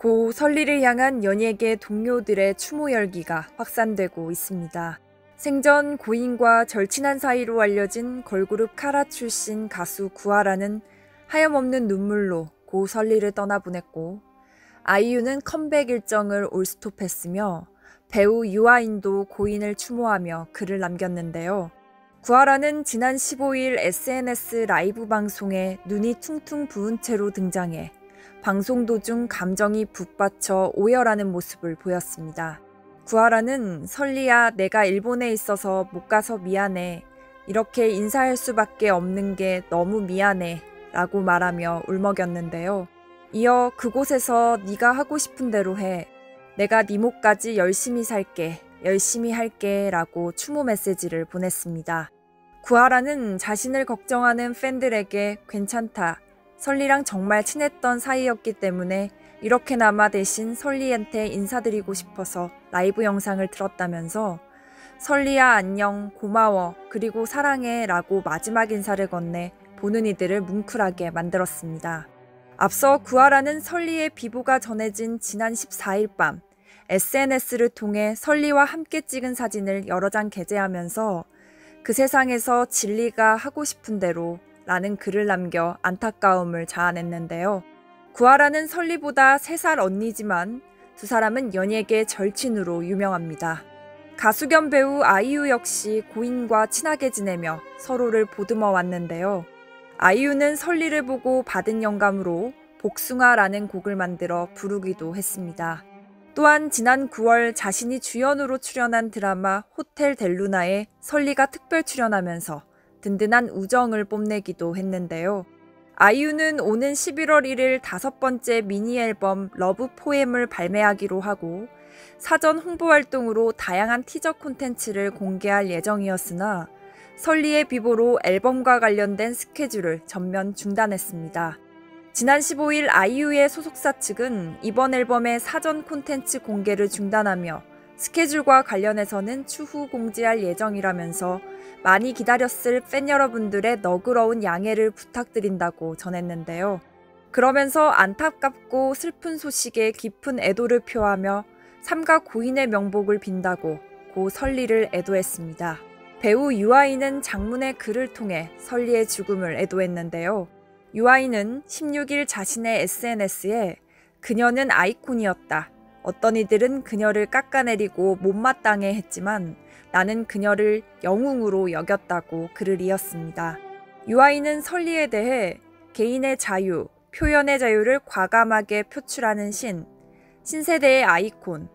고 설리를 향한 연예계 동료들의 추모 열기가 확산되고 있습니다. 생전 고인과 절친한 사이로 알려진 걸그룹 카라 출신 가수 구하라는 하염없는 눈물로 고 설리를 떠나보냈고, 아이유는 컴백 일정을 올스톱했으며 배우 유아인도 고인을 추모하며 글을 남겼는데요. 구하라는 지난 15일 SNS 라이브 방송에 눈이 퉁퉁 부은 채로 등장해 방송 도중 감정이 북받쳐 오열하는 모습을 보였습니다. 구하라는 설리야, 내가 일본에 있어서 못 가서 미안해. 이렇게 인사할 수밖에 없는 게 너무 미안해. 라고 말하며 울먹였는데요. 이어 그곳에서 네가 하고 싶은 대로 해. 내가 네 몫까지 열심히 살게. 열심히 할게. 라고 추모 메시지를 보냈습니다. 구하라는 자신을 걱정하는 팬들에게 괜찮다. 설리랑 정말 친했던 사이였기 때문에 이렇게나마 대신 설리한테 인사드리고 싶어서 라이브 영상을 틀었다면서 설리야 안녕, 고마워, 그리고 사랑해 라고 마지막 인사를 건네 보는 이들을 뭉클하게 만들었습니다. 앞서 구하라는 설리의 비보가 전해진 지난 14일 밤 SNS를 통해 설리와 함께 찍은 사진을 여러 장 게재하면서 그 세상에서 진리가 하고 싶은 대로 라는 글을 남겨 안타까움을 자아냈는데요. 구하라는 설리보다 3살 언니지만 두 사람은 연예계 절친으로 유명합니다. 가수 겸 배우 아이유 역시 고인과 친하게 지내며 서로를 보듬어 왔는데요. 아이유는 설리를 보고 받은 영감으로 복숭아라는 곡을 만들어 부르기도 했습니다. 또한 지난 9월 자신이 주연으로 출연한 드라마 호텔 델루나에 설리가 특별 출연하면서 든든한 우정을 뽐내기도 했는데요. 아이유는 오는 11월 1일 5번째 미니 앨범 러브 포엠을 발매하기로 하고 사전 홍보 활동으로 다양한 티저 콘텐츠를 공개할 예정이었으나 설리의 비보로 앨범과 관련된 스케줄을 전면 중단했습니다. 지난 15일 아이유의 소속사 측은 이번 앨범의 사전 콘텐츠 공개를 중단하며 스케줄과 관련해서는 추후 공지할 예정이라면서 많이 기다렸을 팬 여러분들의 너그러운 양해를 부탁드린다고 전했는데요. 그러면서 안타깝고 슬픈 소식에 깊은 애도를 표하며 삼가 고인의 명복을 빈다고 고 설리를 애도했습니다. 배우 유아인은 장문의 글을 통해 설리의 죽음을 애도했는데요. 유아인은 16일 자신의 SNS에 그녀는 아이콘이었다. 어떤 이들은 그녀를 깎아내리고 못마땅해 했지만 나는 그녀를 영웅으로 여겼다고 글을 이었습니다. 유아인은 설리에 대해 개인의 자유, 표현의 자유를 과감하게 표출하는 신세대의 아이콘,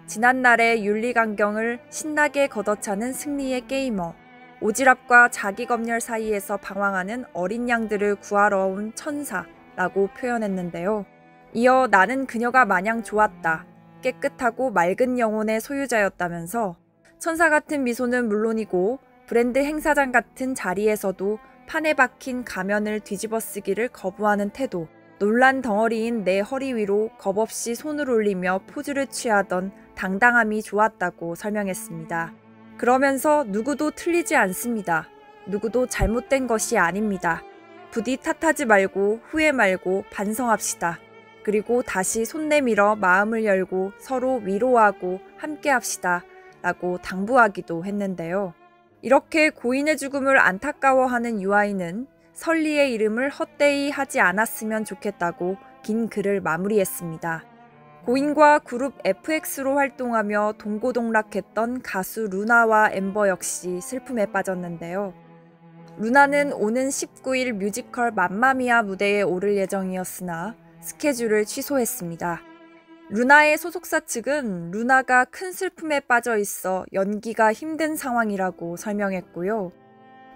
지난날의 윤리강경을 신나게 걷어차는 승리의 게이머, 오지랖과 자기검열 사이에서 방황하는 어린 양들을 구하러 온 천사라고 표현했는데요. 이어 나는 그녀가 마냥 좋았다. 깨끗하고 맑은 영혼의 소유자였다면서 천사 같은 미소는 물론이고 브랜드 행사장 같은 자리에서도 판에 박힌 가면을 뒤집어 쓰기를 거부하는 태도, 놀란 덩어리인 내 허리 위로 겁없이 손을 올리며 포즈를 취하던 당당함이 좋았다고 설명했습니다. 그러면서 누구도 틀리지 않습니다. 누구도 잘못된 것이 아닙니다. 부디 탓하지 말고 후회 말고 반성합시다. 그리고 다시 손 내밀어 마음을 열고 서로 위로하고 함께합시다. 라고 당부하기도 했는데요. 이렇게 고인의 죽음을 안타까워하는 유아인은 설리의 이름을 헛되이 하지 않았으면 좋겠다고 긴 글을 마무리했습니다. 고인과 그룹 FX로 활동하며 동고동락했던 가수 루나와 엠버 역시 슬픔에 빠졌는데요. 루나는 오는 19일 뮤지컬 맘마미아 무대에 오를 예정이었으나 스케줄을 취소했습니다. 루나의 소속사 측은 루나가 큰 슬픔에 빠져 있어 연기가 힘든 상황이라고 설명했고요.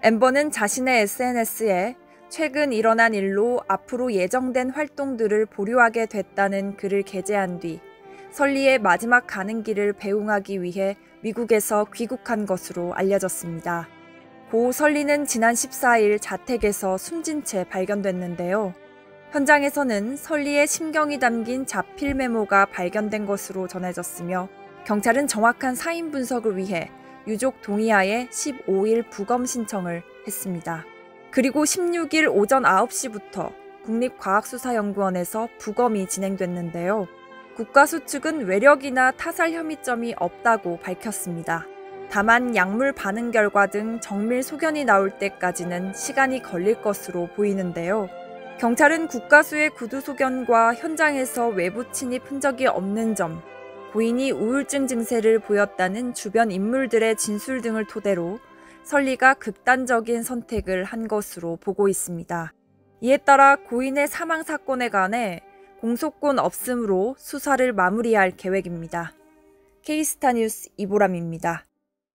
엠버는 자신의 SNS에 최근 일어난 일로 앞으로 예정된 활동들을 보류하게 됐다는 글을 게재한 뒤 설리의 마지막 가는 길을 배웅하기 위해 미국에서 귀국한 것으로 알려졌습니다. 고 설리는 지난 14일 자택에서 숨진 채 발견됐는데요. 현장에서는 설리의 심경이 담긴 자필 메모가 발견된 것으로 전해졌으며 경찰은 정확한 사인 분석을 위해 유족 동의하에 15일 부검 신청을 했습니다. 그리고 16일 오전 9시부터 국립과학수사연구원에서 부검이 진행됐는데요. 국가수 측은 외력이나 타살 혐의점이 없다고 밝혔습니다. 다만 약물 반응 결과 등 정밀 소견이 나올 때까지는 시간이 걸릴 것으로 보이는데요. 경찰은 국가수의 구두 소견과 현장에서 외부 침입 흔적이 없는 점, 고인이 우울증 증세를 보였다는 주변 인물들의 진술 등을 토대로 설리가 극단적인 선택을 한 것으로 보고 있습니다. 이에 따라 고인의 사망 사건에 관해 공소권 없음으로 수사를 마무리할 계획입니다. K스타 뉴스 이보람입니다.